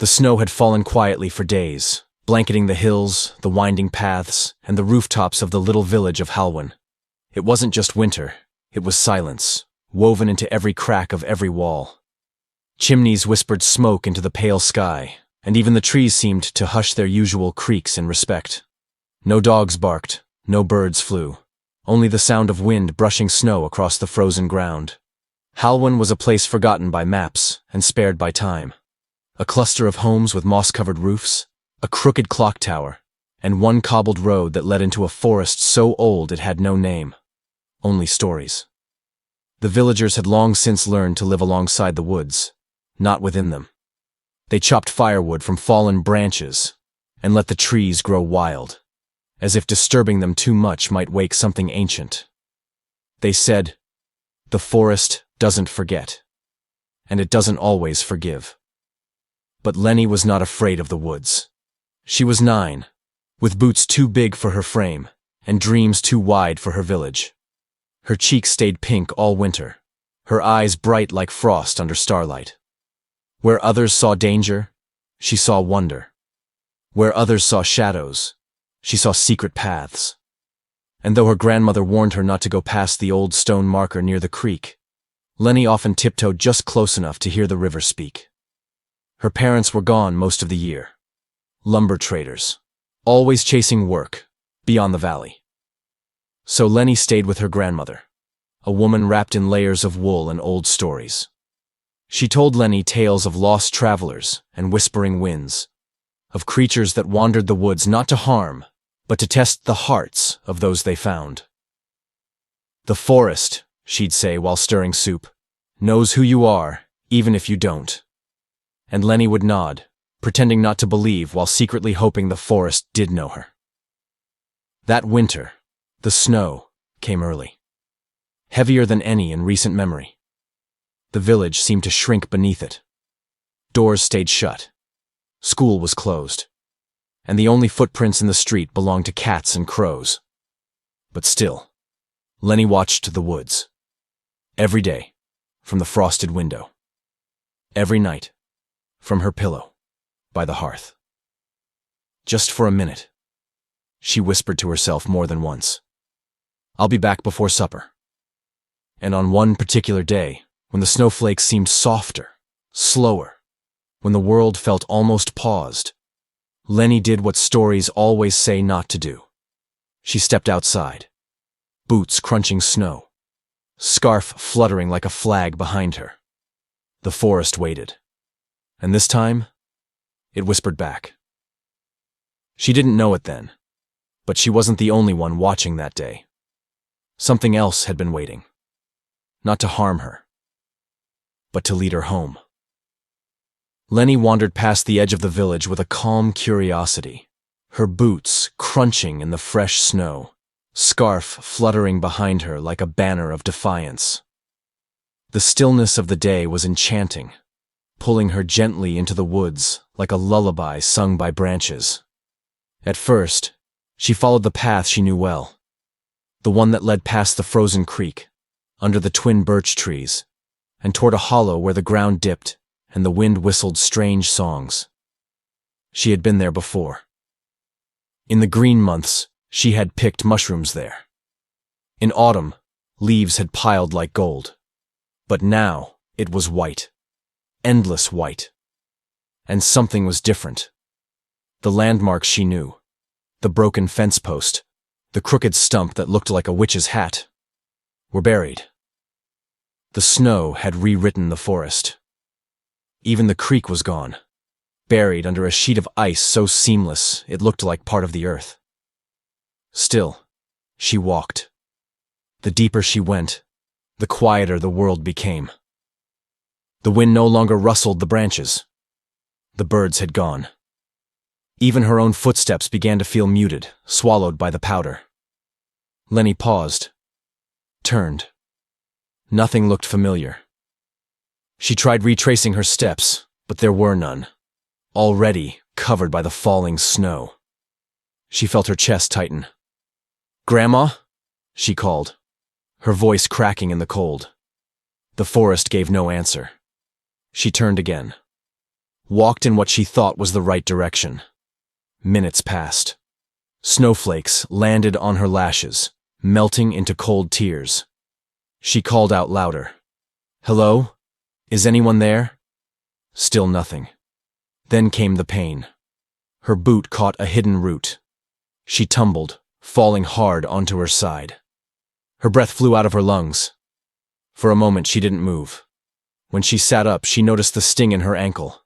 The snow had fallen quietly for days, blanketing the hills, the winding paths, and the rooftops of the little village of Halwyn. It wasn't just winter, it was silence, woven into every crack of every wall. Chimneys whispered smoke into the pale sky, and even the trees seemed to hush their usual creaks in respect. No dogs barked, no birds flew, only the sound of wind brushing snow across the frozen ground. Halwyn was a place forgotten by maps and spared by time. A cluster of homes with moss-covered roofs, a crooked clock tower, and one cobbled road that led into a forest so old it had no name. Only stories. The villagers had long since learned to live alongside the woods, not within them. They chopped firewood from fallen branches and let the trees grow wild, as if disturbing them too much might wake something ancient. They said, "The forest doesn't forget, and it doesn't always forgive." But Lenny was not afraid of the woods. She was 9, with boots too big for her frame and dreams too wide for her village. Her cheeks stayed pink all winter, her eyes bright like frost under starlight. Where others saw danger, she saw wonder. Where others saw shadows, she saw secret paths. And though her grandmother warned her not to go past the old stone marker near the creek, Lenny often tiptoed just close enough to hear the river speak. Her parents were gone most of the year. Lumber traders, always chasing work beyond the valley. So Lenny stayed with her grandmother, a woman wrapped in layers of wool and old stories. She told Lenny tales of lost travelers and whispering winds, of creatures that wandered the woods not to harm, but to test the hearts of those they found. "The forest," she'd say while stirring soup, "knows who you are, even if you don't." And Lenny would nod, pretending not to believe while secretly hoping the forest did know her. That winter, the snow came early, heavier than any in recent memory. The village seemed to shrink beneath it. Doors stayed shut. School was closed. And the only footprints in the street belonged to cats and crows. But still, Lenny watched the woods. Every day, from the frosted window. Every night, from her pillow, by the hearth. Just for a minute, she whispered to herself more than once, "I'll be back before supper." And on one particular day, when the snowflakes seemed softer, slower, when the world felt almost paused, Lenny did what stories always say not to do. She stepped outside, boots crunching snow, scarf fluttering like a flag behind her. The forest waited, and this time, it whispered back. She didn't know it then, but she wasn't the only one watching that day. Something else had been waiting, not to harm her, but to lead her home. Lenny wandered past the edge of the village with a calm curiosity, her boots crunching in the fresh snow, scarf fluttering behind her like a banner of defiance. The stillness of the day was enchanting, pulling her gently into the woods like a lullaby sung by branches. At first, she followed the path she knew well, the one that led past the frozen creek, under the twin birch trees, and toward a hollow where the ground dipped and the wind whistled strange songs. She had been there before. In the green months, she had picked mushrooms there. In autumn, leaves had piled like gold. But now, it was white. Endless white. And something was different. The landmarks she knew, the broken fence post, the crooked stump that looked like a witch's hat, were buried. The snow had rewritten the forest. Even the creek was gone, buried under a sheet of ice so seamless it looked like part of the earth. Still, she walked. The deeper she went, the quieter the world became. The wind no longer rustled the branches. The birds had gone. Even her own footsteps began to feel muted, swallowed by the powder. Lenny paused, turned. Nothing looked familiar. She tried retracing her steps, but there were none, already covered by the falling snow. She felt her chest tighten. "Grandma?" she called, her voice cracking in the cold. The forest gave no answer. She turned again. walked in what she thought was the right direction. Minutes passed. Snowflakes landed on her lashes, melting into cold tears. She called out louder. "Hello? Is anyone there?" Still nothing. Then came the pain. Her boot caught a hidden root. She tumbled, falling hard onto her side. Her breath flew out of her lungs. For a moment, she didn't move. When she sat up, she noticed the sting in her ankle.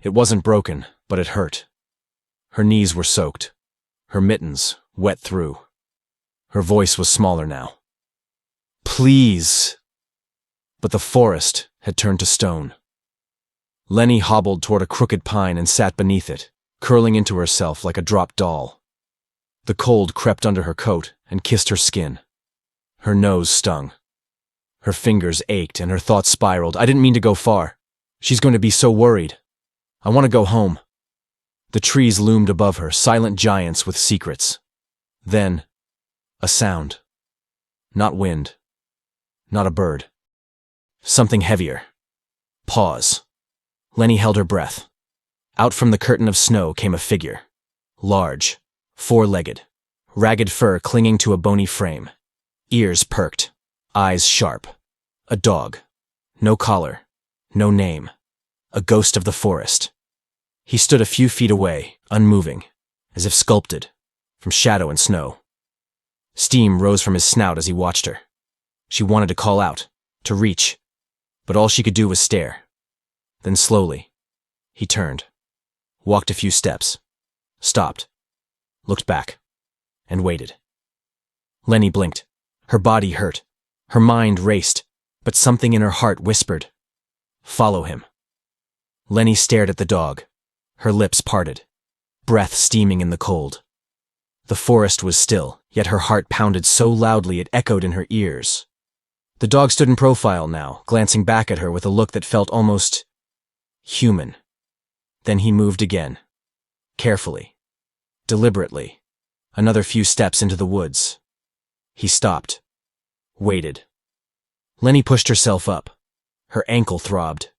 It wasn't broken, but it hurt. Her knees were soaked, her mittens wet through. Her voice was smaller now. "Please!" But the forest had turned to stone. Lenny hobbled toward a crooked pine and sat beneath it, curling into herself like a dropped doll. The cold crept under her coat and kissed her skin. Her nose stung. Her fingers ached and her thoughts spiraled. "I didn't mean to go far. She's going to be so worried. I want to go home." The trees loomed above her, silent giants with secrets. Then, a sound. Not wind. Not a bird. Something heavier. Pause. Lenny held her breath. Out from the curtain of snow came a figure. Large, four-legged, ragged fur clinging to a bony frame. Ears perked, eyes sharp. A dog. No collar. No name. A ghost of the forest. He stood a few feet away, unmoving, as if sculpted, from shadow and snow. Steam rose from his snout as he watched her. She wanted to call out, to reach, but all she could do was stare. Then slowly, he turned, walked a few steps, stopped, looked back, and waited. Lenny blinked. Her body hurt. Her mind raced, but something in her heart whispered, "Follow him." Lenny stared at the dog, her lips parted, breath steaming in the cold. The forest was still, yet her heart pounded so loudly it echoed in her ears. The dog stood in profile now, glancing back at her with a look that felt almost human. Then he moved again, carefully, deliberately, another few steps into the woods. He stopped, waited. Lenny pushed herself up. Her ankle throbbed.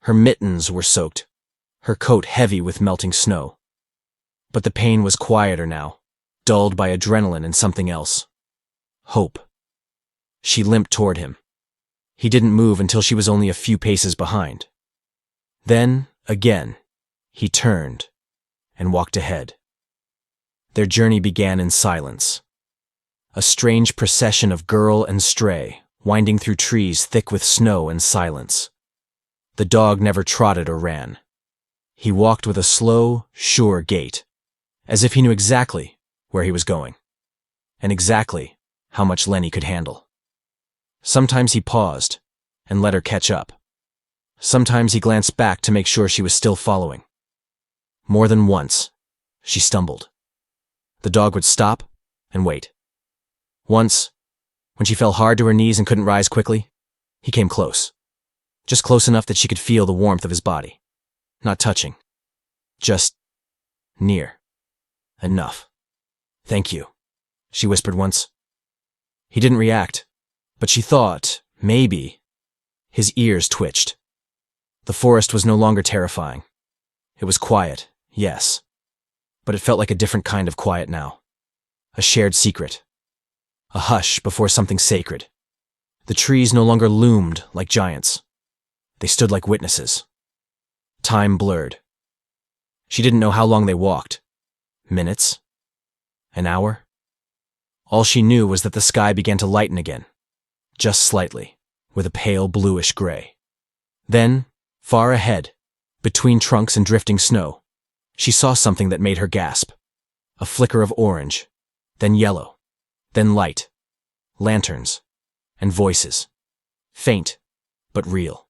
Her mittens were soaked, her coat heavy with melting snow. But the pain was quieter now, dulled by adrenaline and something else. Hope. She limped toward him. He didn't move until she was only a few paces behind. Then, again, he turned and walked ahead. Their journey began in silence. A strange procession of girl and stray, winding through trees thick with snow and silence. The dog never trotted or ran. He walked with a slow, sure gait, as if he knew exactly where he was going, and exactly how much Lenny could handle. Sometimes he paused and let her catch up. Sometimes he glanced back to make sure she was still following. More than once, she stumbled. The dog would stop and wait. Once, when she fell hard to her knees and couldn't rise quickly, he came close. Just close enough that she could feel the warmth of his body. Not touching. Just near. Enough. "Thank you," she whispered once. He didn't react, but she thought, maybe. His ears twitched. The forest was no longer terrifying. It was quiet, yes, but it felt like a different kind of quiet now. A shared secret. A hush before something sacred. The trees no longer loomed like giants. They stood like witnesses. Time blurred. She didn't know how long they walked. Minutes? An hour? All she knew was that the sky began to lighten again, just slightly, with a pale bluish gray. Then, far ahead, between trunks and drifting snow, she saw something that made her gasp. A flicker of orange, then yellow, then light, lanterns, and voices. Faint, but real.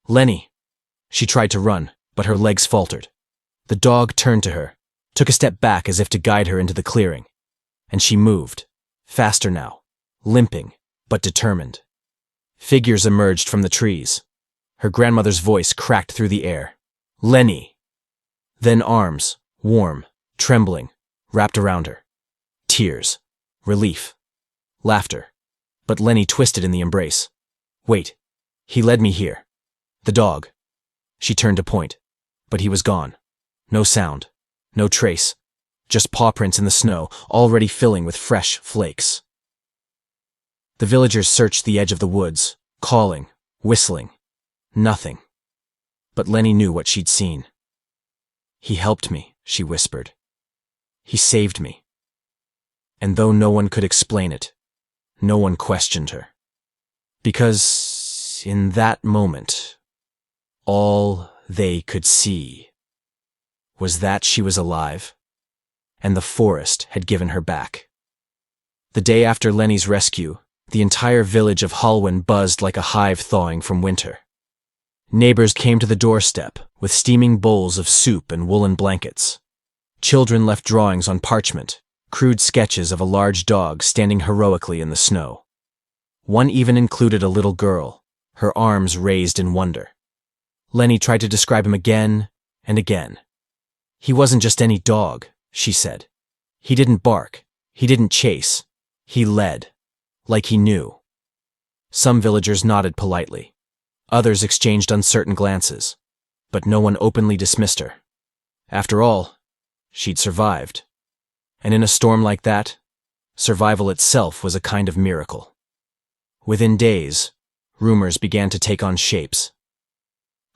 "Lenny!" She tried to run, but her legs faltered. The dog turned to her, took a step back as if to guide her into the clearing, and she moved, faster now, limping, but determined. Figures emerged from the trees. Her grandmother's voice cracked through the air. "Lenny!" Then arms, warm, trembling, wrapped around her. Tears, relief, laughter, but Lenny twisted in the embrace. "Wait, he led me here. The dog." She turned to point. But he was gone. No sound. No trace. Just paw prints in the snow, already filling with fresh flakes. The villagers searched the edge of the woods, calling, whistling. Nothing. But Lenny knew what she'd seen. "He helped me," she whispered. "He saved me." And though no one could explain it, no one questioned her. Because in that moment, all they could see was that she was alive, and the forest had given her back. The day after Lenny's rescue, the entire village of Halwyn buzzed like a hive thawing from winter. Neighbors came to the doorstep with steaming bowls of soup and woolen blankets. Children left drawings on parchment, crude sketches of a large dog standing heroically in the snow. One even included a little girl, her arms raised in wonder. Lenny tried to describe him again and again. "He wasn't just any dog," she said. "He didn't bark. He didn't chase. He led. Like he knew." Some villagers nodded politely. Others exchanged uncertain glances. But no one openly dismissed her. After all, she'd survived. And in a storm like that, survival itself was a kind of miracle. Within days, rumors began to take on shapes.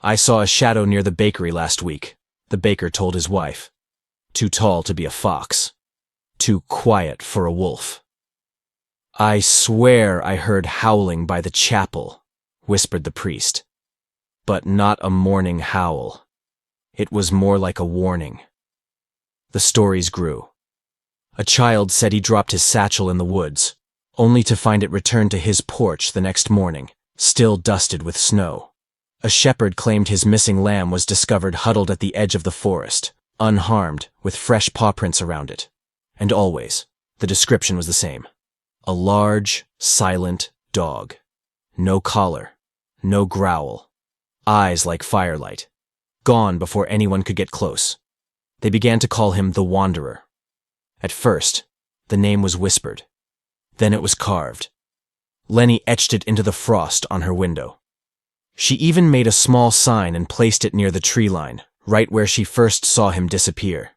"I saw a shadow near the bakery last week," the baker told his wife. "Too tall to be a fox. Too quiet for a wolf." "I swear I heard howling by the chapel," whispered the priest. But not a morning howl. It was more like a warning. The stories grew. A child said he dropped his satchel in the woods, only to find it returned to his porch the next morning, still dusted with snow. A shepherd claimed his missing lamb was discovered huddled at the edge of the forest, unharmed, with fresh paw prints around it. And always, the description was the same. A large, silent dog. No collar, no growl. Eyes like firelight. Gone before anyone could get close. They began to call him the Wanderer. At first, the name was whispered. Then it was carved. Lenny etched it into the frost on her window. She even made a small sign and placed it near the tree line, right where she first saw him disappear.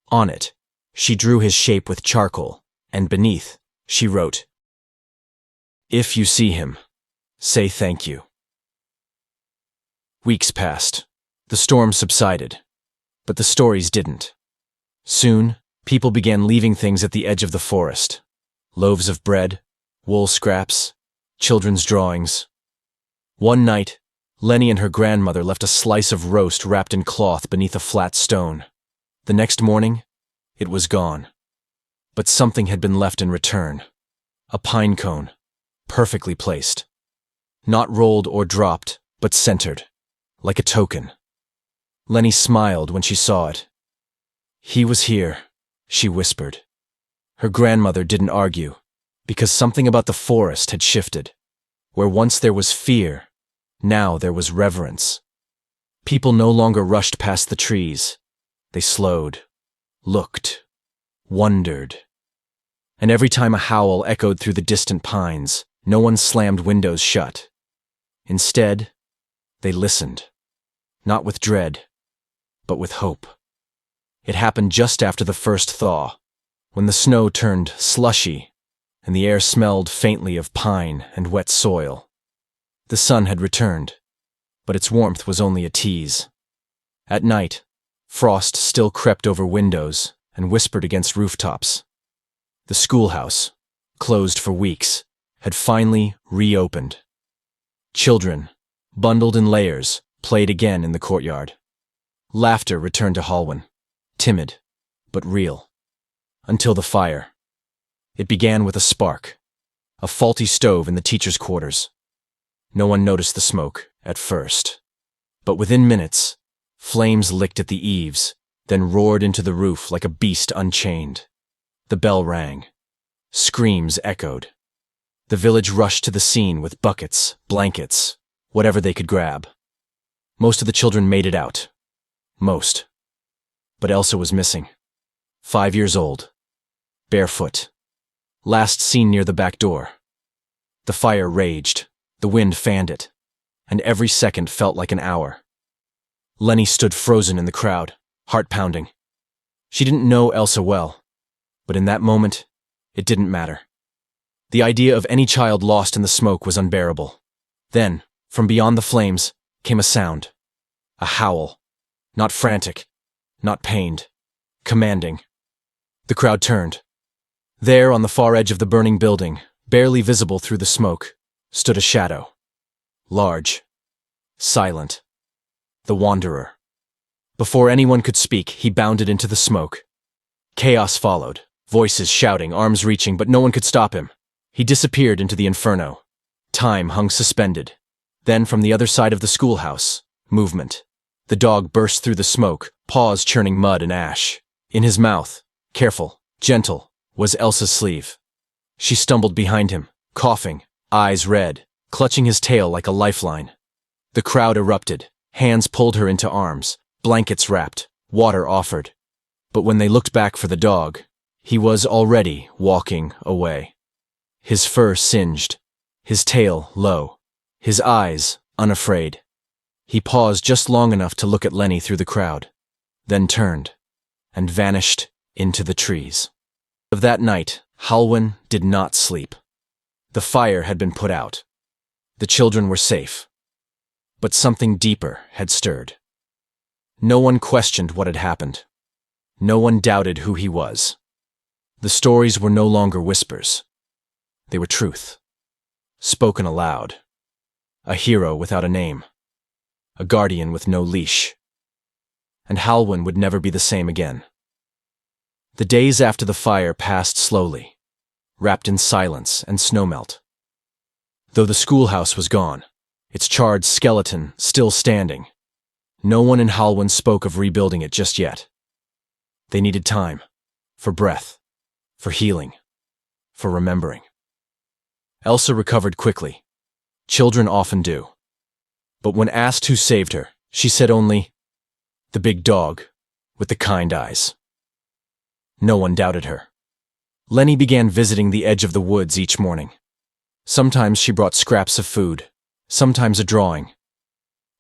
On it, she drew his shape with charcoal, and beneath, she wrote, "If you see him, say thank you." Weeks passed. The storm subsided, but the stories didn't. Soon, people began leaving things at the edge of the forest. Loaves of bread, wool scraps, children's drawings. One night, Lenny and her grandmother left a slice of roast wrapped in cloth beneath a flat stone. The next morning, it was gone. But something had been left in return. A pine cone, perfectly placed. Not rolled or dropped, but centered, like a token. Lenny smiled when she saw it. "He was here," she whispered. Her grandmother didn't argue, because something about the forest had shifted. Where once there was fear, now there was reverence. People no longer rushed past the trees. They slowed, looked, wondered. And every time a howl echoed through the distant pines, no one slammed windows shut. Instead, they listened, not with dread, but with hope. It happened just after the first thaw, when the snow turned slushy and the air smelled faintly of pine and wet soil. The sun had returned, but its warmth was only a tease. At night, frost still crept over windows and whispered against rooftops. The schoolhouse, closed for weeks, had finally reopened. Children, bundled in layers, played again in the courtyard. Laughter returned to Halwyn, timid, but real. Until the fire. It began with a spark, a faulty stove in the teachers' quarters. No one noticed the smoke at first. But within minutes, flames licked at the eaves, then roared into the roof like a beast unchained. The bell rang. Screams echoed. The village rushed to the scene with buckets, blankets, whatever they could grab. Most of the children made it out. Most. But Elsa was missing. 5 years old. Barefoot. Last seen near the back door. The fire raged. The wind fanned it. And every second felt like an hour. Lenny stood frozen in the crowd, heart pounding. She didn't know Elsa well, but in that moment, it didn't matter. The idea of any child lost in the smoke was unbearable. Then, from beyond the flames, came a sound. A howl. Not frantic, not pained, commanding. The crowd turned. There, on the far edge of the burning building, barely visible through the smoke, stood a shadow. Large. Silent. The Wanderer. Before anyone could speak, he bounded into the smoke. Chaos followed, voices shouting, arms reaching, but no one could stop him. He disappeared into the inferno. Time hung suspended. Then, from the other side of the schoolhouse, movement. The dog burst through the smoke, paws churning mud and ash. In his mouth, careful, gentle, was Elsa's sleeve. She stumbled behind him, coughing, eyes red, clutching his tail like a lifeline. The crowd erupted. Hands pulled her into arms, blankets wrapped, water offered. But when they looked back for the dog, he was already walking away. His fur singed, his tail low, his eyes unafraid. He paused just long enough to look at Lenny through the crowd, then turned and vanished into the trees. Of that night, Halwyn did not sleep. The fire had been put out. The children were safe. But something deeper had stirred. No one questioned what had happened. No one doubted who he was. The stories were no longer whispers. They were truth, spoken aloud. A hero without a name. A guardian with no leash. And Halwyn would never be the same again. The days after the fire passed slowly, wrapped in silence and snowmelt. Though the schoolhouse was gone, its charred skeleton still standing, no one in Halwyn spoke of rebuilding it just yet. They needed time, for breath, for healing, for remembering. Elsa recovered quickly. Children often do. But when asked who saved her, she said only, "The big dog, with the kind eyes." No one doubted her. Lenny began visiting the edge of the woods each morning. Sometimes she brought scraps of food, sometimes a drawing.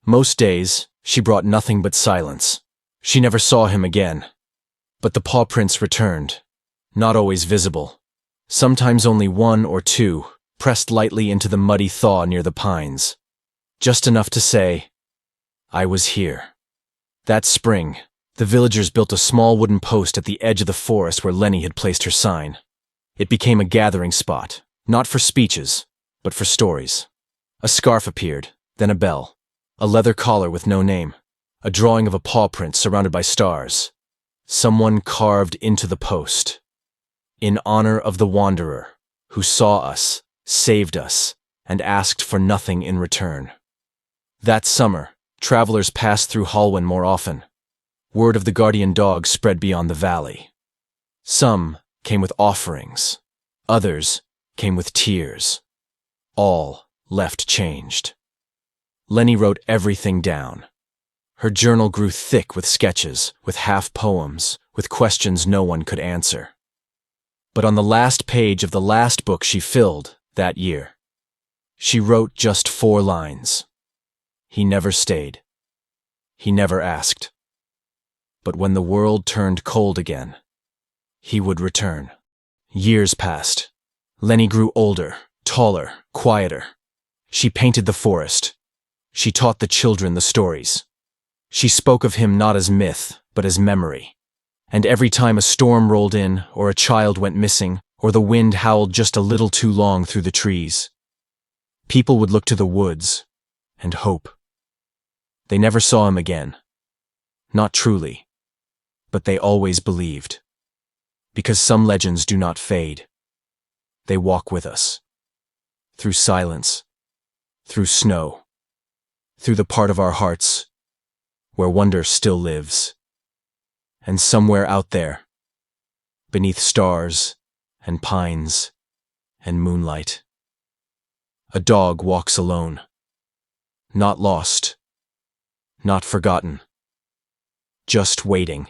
Most days, she brought nothing but silence. She never saw him again. But the paw prints returned, not always visible. Sometimes only one or two, pressed lightly into the muddy thaw near the pines. Just enough to say, "I was here." That spring, the villagers built a small wooden post at the edge of the forest where Lenny had placed her sign. It became a gathering spot, not for speeches, but for stories. A scarf appeared, then a bell, a leather collar with no name, a drawing of a paw print surrounded by stars. Someone carved into the post. "In honor of the Wanderer, who saw us, saved us, and asked for nothing in return." That summer, travelers passed through Halwyn more often. Word of the guardian dog spread beyond the valley. Some came with offerings. Others came with tears. All left changed. Lenny wrote everything down. Her journal grew thick with sketches, with half-poems, with questions no one could answer. But on the last page of the last book she filled that year, she wrote just 4 lines. He never stayed. He never asked. But when the world turned cold again, he would return. Years passed. Lenny grew older, taller, quieter. She painted the forest. She taught the children the stories. She spoke of him not as myth, but as memory. And every time a storm rolled in, or a child went missing, or the wind howled just a little too long through the trees, people would look to the woods and hope. They never saw him again. Not truly, but they always believed. Because some legends do not fade. They walk with us. Through silence, through snow, through the part of our hearts where wonder still lives. And somewhere out there, beneath stars and pines and moonlight, a dog walks alone. Not lost, not forgotten, just waiting.